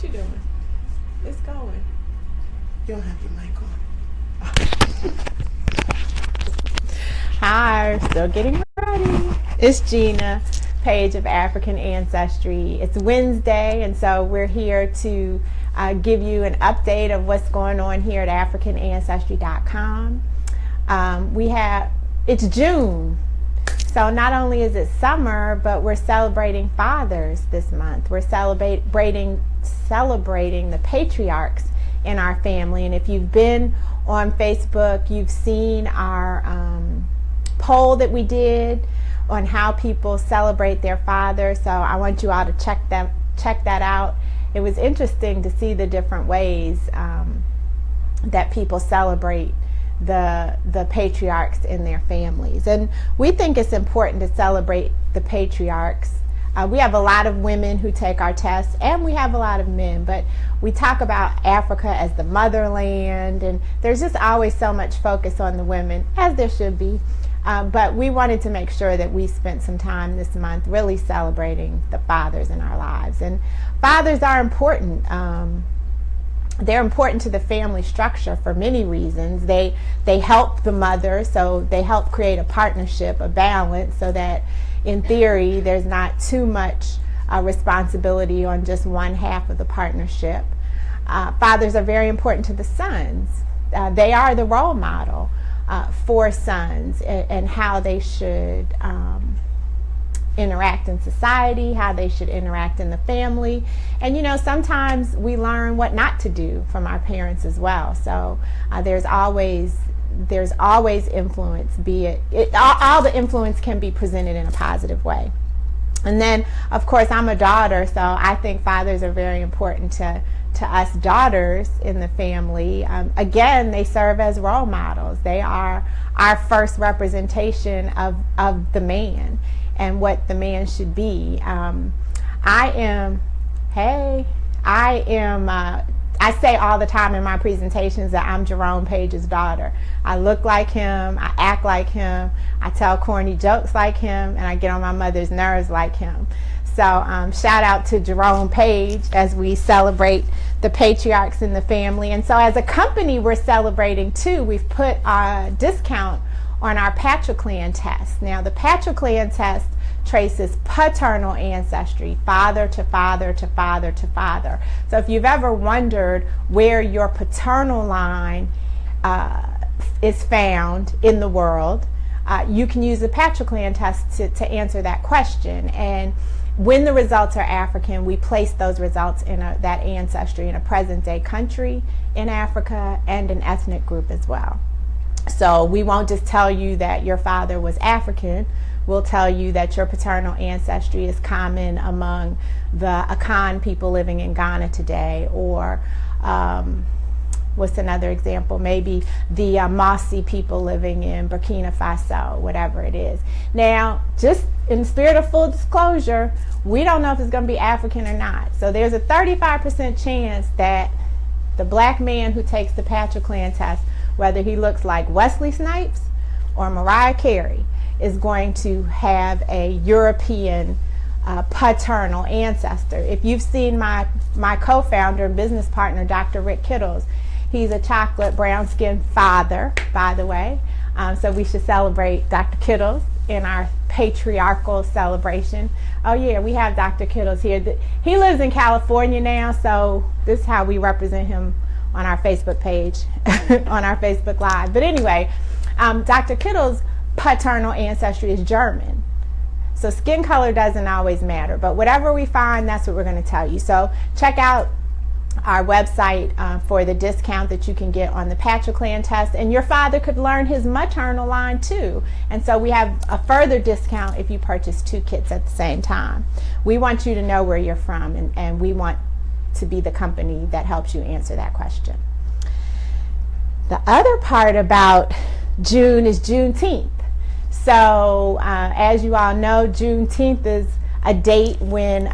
you doing? It's going. You don't have your mic on. Hi, still getting ready. It's Gina, Page of African Ancestry. It's Wednesday, and so we're here to give you an update of what's going on here at AfricanAncestry.com. It's June. So not only is it summer, but we're celebrating fathers this month. We're celebrating the patriarchs in our family. And if you've been on Facebook, you've seen our poll that we did on how people celebrate their father. So I want you all to check that out. It was interesting to see the different ways that people celebrate the patriarchs in their families. And we think it's important to celebrate the patriarchs. We have a lot of women who take our tests, and we have a lot of men, but we talk about Africa as the motherland, and there's just always so much focus on the women, as there should be. But we wanted to make sure that we spent some time this month really celebrating the fathers in our lives. And fathers are important. They're important to the family structure for many reasons. They help the mother, so they help create a partnership, a balance, so that in theory there's not too much responsibility on just one half of the partnership. Fathers are very important to the sons. They are the role model for sons and how they should interact in society, how they should interact in the family. And sometimes we learn what not to do from our parents as well. So there's always influence, all the influence can be presented in a positive way. And then of course I'm a daughter, so I think fathers are very important to us daughters in the family. Again, they serve as role models. They are our first representation of the man and what the man should be. I say all the time in my presentations that I'm Jerome Page's daughter. I look like him, I act like him, I tell corny jokes like him, and I get on my mother's nerves like him. So shout out to Jerome Page as we celebrate the patriarchs in the family. And so as a company, we're celebrating too. We've put a discount on our patriclan test. Now the patriclan test traces paternal ancestry, father to father to father to father. So if you've ever wondered where your paternal line is found in the world, you can use the patriclan test to answer that question. And when the results are African, we place those results in that ancestry in a present-day country in Africa and an ethnic group as well. So we won't just tell you that your father was African. We'll tell you that your paternal ancestry is common among the Akan people living in Ghana today, or what's another example? Maybe the Mossi people living in Burkina Faso, whatever it is. Now, just in the spirit of full disclosure, we don't know if it's going to be African or not. So there's a 35% chance that the black man who takes the patriclan test, whether he looks like Wesley Snipes or Mariah Carey, is going to have a European paternal ancestor. If you've seen my co-founder and business partner, Dr. Rick Kittles, he's a chocolate brown-skinned father, by the way. So we should celebrate Dr. Kittles in our patriarchal celebration. Oh yeah, we have Dr. Kittles here. He lives in California now, so this is how we represent him on our Facebook page, on our Facebook Live. But anyway, Dr. Kittles' paternal ancestry is German. So skin color doesn't always matter, but whatever we find, that's what we're going to tell you. So check out our website for the discount that you can get on the patriclan test, and your father could learn his maternal line too. And so we have a further discount if you purchase 2 kits at the same time. We want you to know where you're from, and we want to be the company that helps you answer that question. The other part about June is Juneteenth. So as you all know, Juneteenth is a date when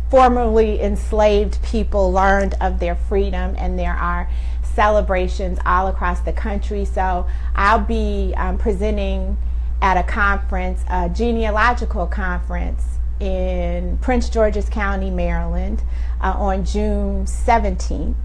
formerly enslaved people learned of their freedom, and there are celebrations all across the country. So I'll be presenting at a conference, a genealogical conference, in Prince George's County, Maryland, on June 17th.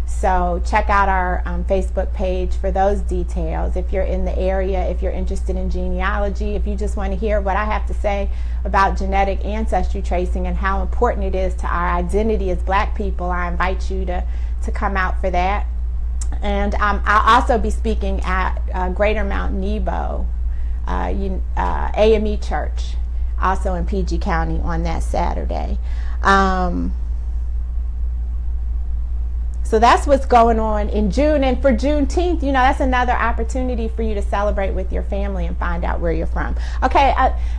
So check out our Facebook page for those details. If you're in the area, if you're interested in genealogy, if you just want to hear what I have to say about genetic ancestry tracing and how important it is to our identity as Black people, I invite you to come out for that. And I'll also be speaking at Greater Mount Nebo AME Church, also in PG County, on that Saturday. So that's what's going on in June. And for Juneteenth, that's another opportunity for you to celebrate with your family and find out where you're from. Okay,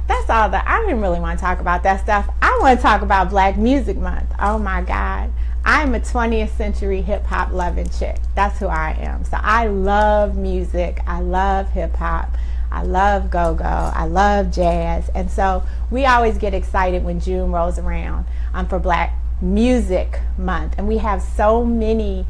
that's all I didn't really want to talk about that stuff. I want to talk about Black Music Month. Oh my God. I'm a 20th century hip hop loving chick. That's who I am. So I love music. I love hip hop. I love go-go. I love jazz. And so we always get excited when June rolls around for Black Music Month. And we have so many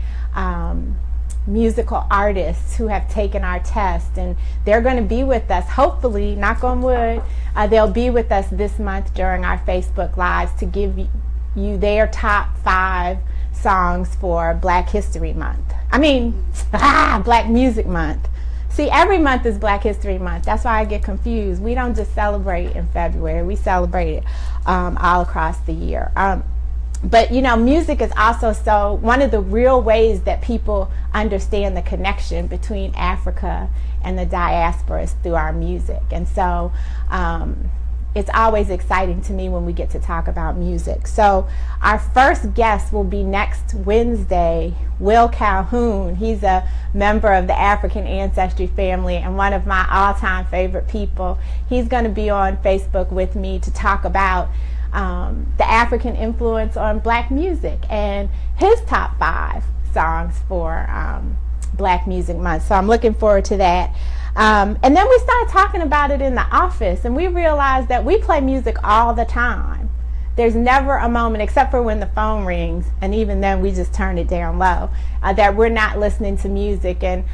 musical artists who have taken our test, and they're going to be with us, hopefully, knock on wood, they'll be with us this month during our Facebook Lives to give you their top 5 songs for Black History Month. Black Music Month. See, every month is Black History Month. That's why I get confused. We don't just celebrate in February. We celebrate it all across the year. But music is also one of the real ways that people understand the connection between Africa and the diasporas through our music. And so it's always exciting to me when we get to talk about music. So our first guest will be next Wednesday, Will Calhoun. He's a member of the African Ancestry family and one of my all-time favorite people. He's going to be on Facebook with me to talk about the African influence on Black music and his top 5 songs for Black Music Month. So I'm looking forward to that. And then we started talking about it in the office, and we realized that we play music all the time. There's never a moment, except for when the phone rings, and even then we just turn it down low, that we're not listening to music. And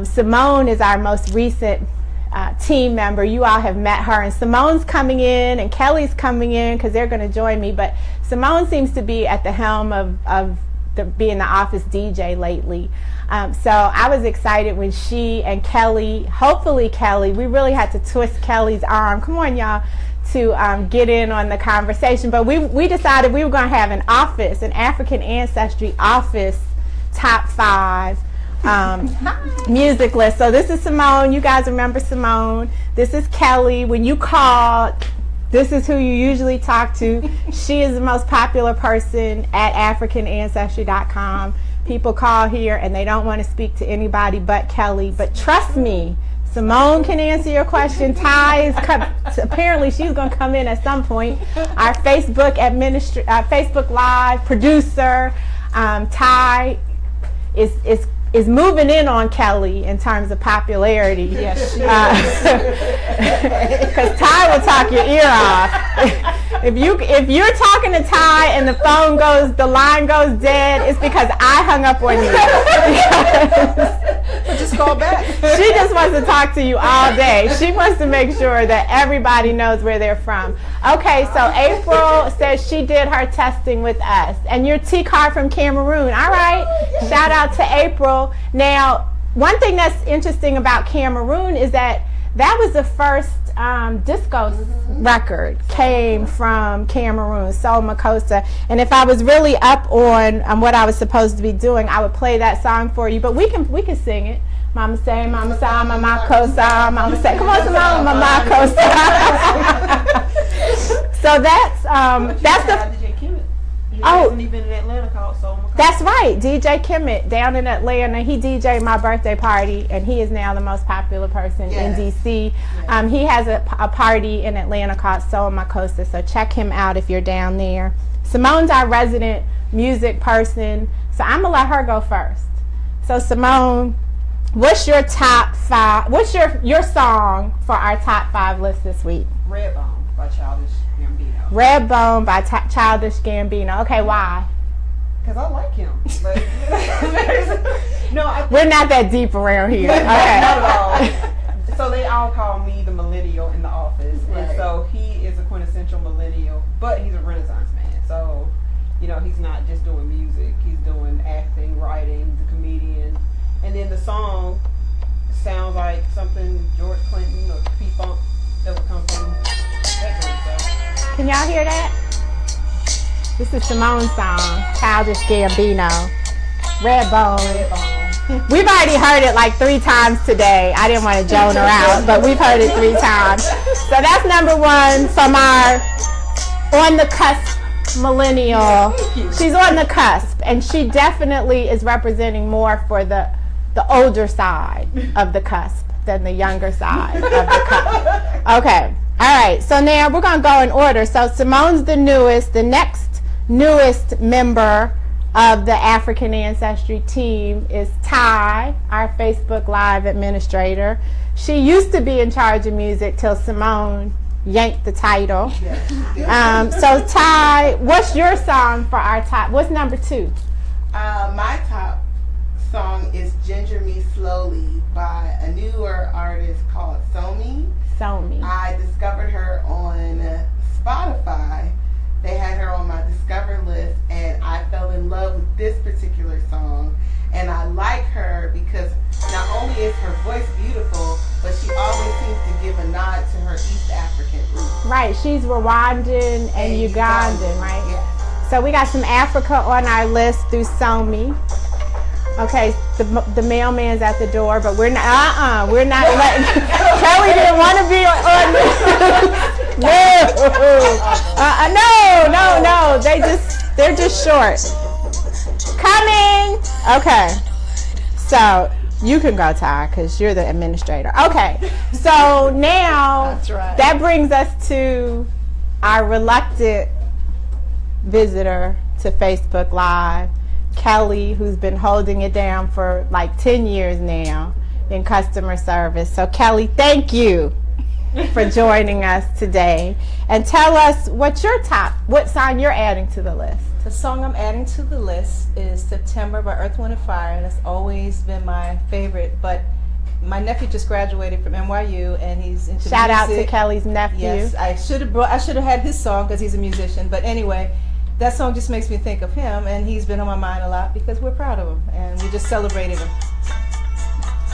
Simone is our most recent team member. You all have met her, and Simone's coming in and Kelly's coming in because they're going to join me, but Simone seems to be at the helm of being the office DJ lately. So I was excited when she and Kelly, hopefully Kelly, we really had to twist Kelly's arm, come on y'all, to get in on the conversation. But we decided we were going to have an African Ancestry office top 5 music list. So this is Simone. You guys remember Simone. This is Kelly. When you call, this is who you usually talk to. She is the most popular person at AfricanAncestry.com. People call here and they don't want to speak to anybody but Kelly. But trust me, Simone can answer your question. Ty is apparently she's going to come in at some point. Our Facebook Live producer, Ty, is moving in on Kelly in terms of popularity. Yes, she because Ty will talk your ear off. If you're talking to Ty and the line goes dead, it's because I hung up on you. But just call back. She just wants to talk to you all day. She wants to make sure that everybody knows where they're from. Okay, so April says she did her testing with us, and you're T-Car from Cameroon. All right, shout out to April. Now, one thing that's interesting about Cameroon is that was the first disco record came from Cameroon, Soul Makossa. And if I was really up on what I was supposed to be doing, I would play that song for you. But we can sing it. Mama say, Mama sa, Mama kosa, Mama say, come on, Simone, Mama kosa. So that's the. Isn't even in Atlanta called Soul Makossa. That's right, DJ Kimmett down in Atlanta. He DJ'd my birthday party, and he is now the most popular person in DC. Yes. He has a party in Atlanta called Soul Makossa, so check him out if you're down there. Simone's our resident music person, so I'm gonna let her go first. So Simone, what's your top 5? What's your song for our top 5 list this week? Redbone by Childish Gambino. Redbone by Childish Gambino. Okay, why? Because I like him. But we're not that deep around here. Okay. Not at all. So they all call me the millennial in the office, right. And so he is a quintessential millennial, but he's a Renaissance man. So, you know, he's not just doing music. He's doing acting, writing, the comedian. And then the song sounds like something George Clinton or P-Funk that would come from that group. So. Can y'all hear that? This is Simone's song, Childish Gambino, Redbone. We've already heard it like 3 times today. I didn't want to joan her out, but we've heard it 3 times. So that's number 1 from our On the Cusp millennial. She's on the cusp, and she definitely is representing more for the older side of the cusp than the younger side of the cusp. Okay. All right. So now we're going to go in order. So Simone's the newest. The next newest member of the African Ancestry team is Ty, our Facebook Live administrator. She used to be in charge of music till Simone yanked the title. So Ty, what's your song for our top? What's number 2? My top song is Ginger Me Slowly by a newer artist called Somi. I discovered her on Spotify. They had her on my Discover list, and I fell in love with this particular song. And I like her because not only is her voice beautiful, but she always seems to give a nod to her East African roots. Right, she's Rwandan and Ugandan, right? Yes. So we got some Africa on our list through Somi. Okay, the mailman's at the door, but we're not. We're not letting. Kelly didn't want to be on this. No. They're just short. Coming. Okay, so you can go, Ty, because you're the administrator. Okay, so now That's right. That brings us to our reluctant visitor to Facebook Live, Kelly, who's been holding it down for like 10 years now in customer service. So Kelly, thank you for joining us today. And tell us what song you're adding to the list. The song I'm adding to the list is September by Earth, Wind & Fire. That's always been my favorite, but my nephew just graduated from NYU and he's into Shout out music. to Kelly's nephew. Yes, I should have had his song because he's a musician, but anyway, that song just makes me think of him, and he's been on my mind a lot because we're proud of him and we just celebrated him.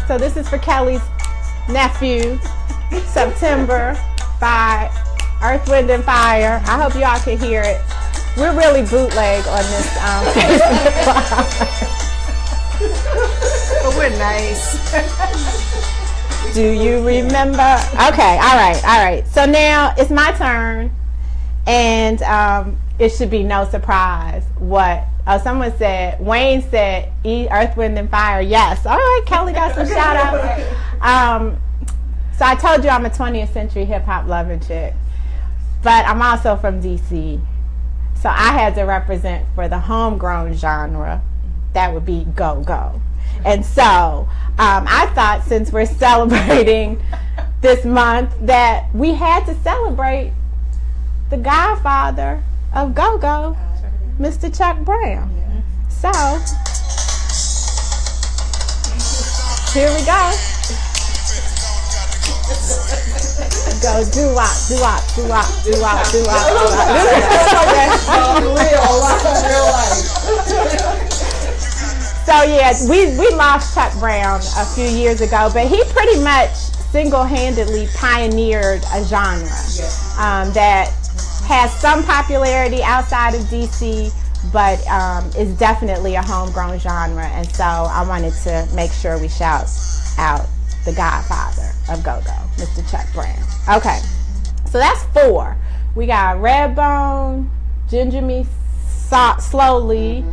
So this is for Kelly's nephew, September by Earth, Wind & Fire. I hope y'all can hear it. We're really bootleg on this Facebook Live. But we're nice. Do you remember? Okay, all right. So now it's my turn, and it should be no surprise what. Oh, someone said, Wayne said, Earth, Wind & Fire. Yes. All right, Kelly got some shout outs. So I told you I'm a 20th century hip hop loving chick, but I'm also from DC. So I had to represent for the homegrown genre. That would be go-go. And so I thought since we're celebrating this month that we had to celebrate the godfather of go-go, Mr. Chuck Brown. So here we go. Go doo-wop, doo-wop, doo-wop, doo-wop, doo-wop, So yeah, we lost Chuck Brown a few years ago, but he pretty much single-handedly pioneered a genre that has some popularity outside of DC, but is definitely a homegrown genre. And so I wanted to make sure we shout out the godfather of go-go, Mr. Chuck Brown. Okay, so that's 4. We got Redbone, Ginger Me Slowly,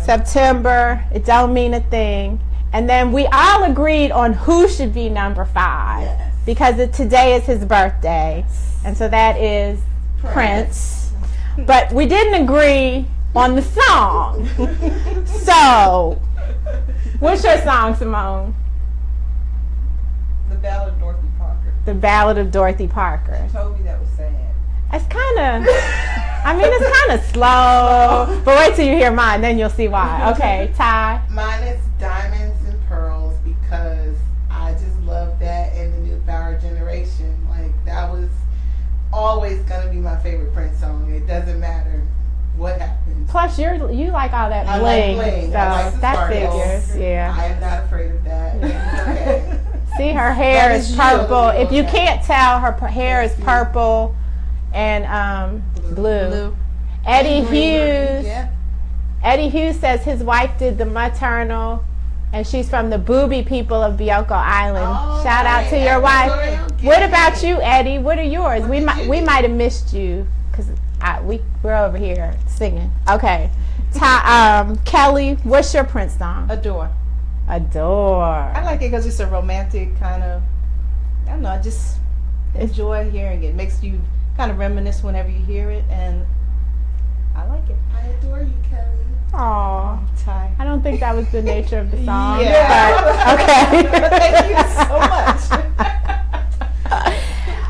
September, It Don't Mean a Thing, and then we all agreed on who should be number 5 because today is his birthday, and so that is Prince. But we didn't agree on the song. So, what's your song, Simone? The Ballad of Dorothy Parker. The Ballad of Dorothy Parker. She told me that was sad. It's kind of, it's kind of slow. But wait till you hear mine, then you'll see why. Okay, Ty. Mine is Diamonds and Pearls because I just love that in the New Power Generation. Like, that was always gonna be my favorite Prince song. It doesn't matter what happens. Plus, you like all that I bling, like bling. so like that figures. Yeah. I am not afraid of that. Okay. See, her hair is purple. If you Okay. can't tell, her hair is purple and blue. Eddie Hughes. Yeah. Eddie Hughes says his wife did the maternal, and she's from the booby people of Bioko Island. Oh, Shout out to your wife. What about you, Eddie? What are yours? We might have missed you because we're over here singing. Okay, Kelly, what's your Prince song? Adore. Adore. I like it because it's a romantic kind of. I don't know. I just enjoy hearing it. Makes you kind of reminisce whenever you hear it, and I like it. I adore you, Kelly. Aw. Ty. I don't think that was the nature of the song. Yeah. But, okay. Thank you so much.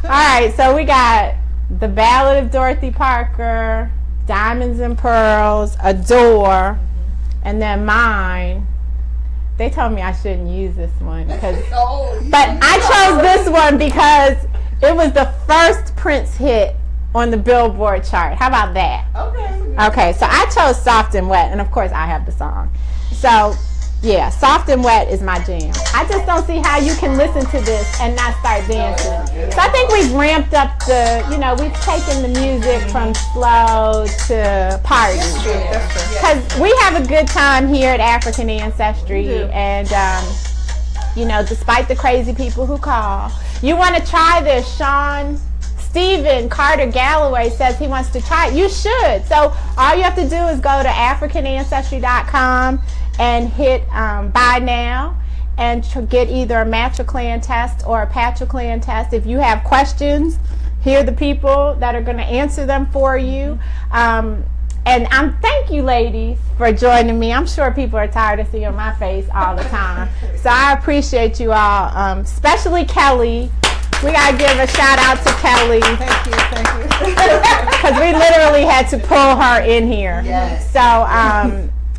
All right, so we got The Ballad of Dorothy Parker, Diamonds and Pearls, Adore, and then mine. They told me I shouldn't use this one but I chose this one because it was the first Prince hit on the Billboard chart. How about that? Okay, so I chose Soft and Wet, and of course I have the song. So, yeah, Soft and Wet is my jam. I just don't see how you can listen to this and not start dancing. So I think we've ramped up we've taken the music from slow to party. Because we have a good time here at African Ancestry, and despite the crazy people who call. You want to try this, Stephen Carter Galloway says he wants to try it. You should. So all you have to do is go to AfricanAncestry.com and hit buy now and get either a Matriclan test or a Patriclan test. If you have questions, here are the people that are going to answer them for you. And thank you, ladies, for joining me. I'm sure people are tired of seeing my face all the time. So I appreciate you all, especially Kelly. We got to give a shout out to Kelly. Thank you. Because we literally had to pull her in here. Yes. So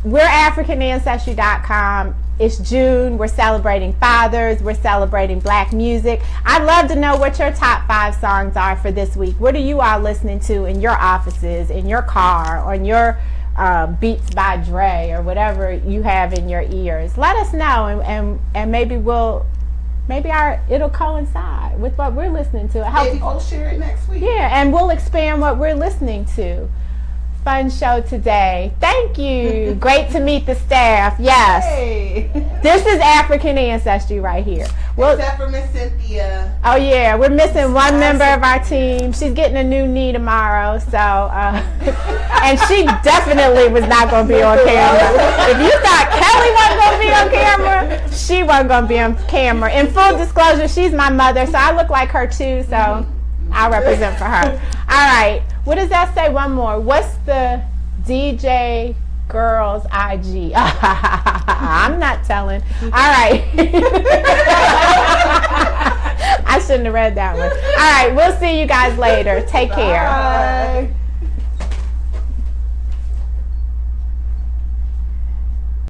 we're AfricanAncestry.com. It's June. We're celebrating fathers. We're celebrating black music. I'd love to know what your top 5 songs are for this week. What are you all listening to in your offices, in your car, on your Beats by Dre or whatever you have in your ears? Let us know, and maybe it'll coincide with what we're listening to. Maybe we'll share it next week. Yeah, and we'll expand what we're listening to. Fun show today. Thank you. Great to meet the staff. Yes. Hey. This is African Ancestry right here. Except for Miss Cynthia. Oh yeah, we're missing one member of our team. She's getting a new knee tomorrow, so and she definitely was not going to be on camera. If you thought Kelly wasn't going to be on camera, she wasn't going to be on camera. In full disclosure, she's my mother, so I look like her too, so I'll represent for her. All right, what does that say? One more. What's the DJ girl's IG? I'm not telling. All right. I shouldn't have read that one. All right, we'll see you guys later. Take care. Bye.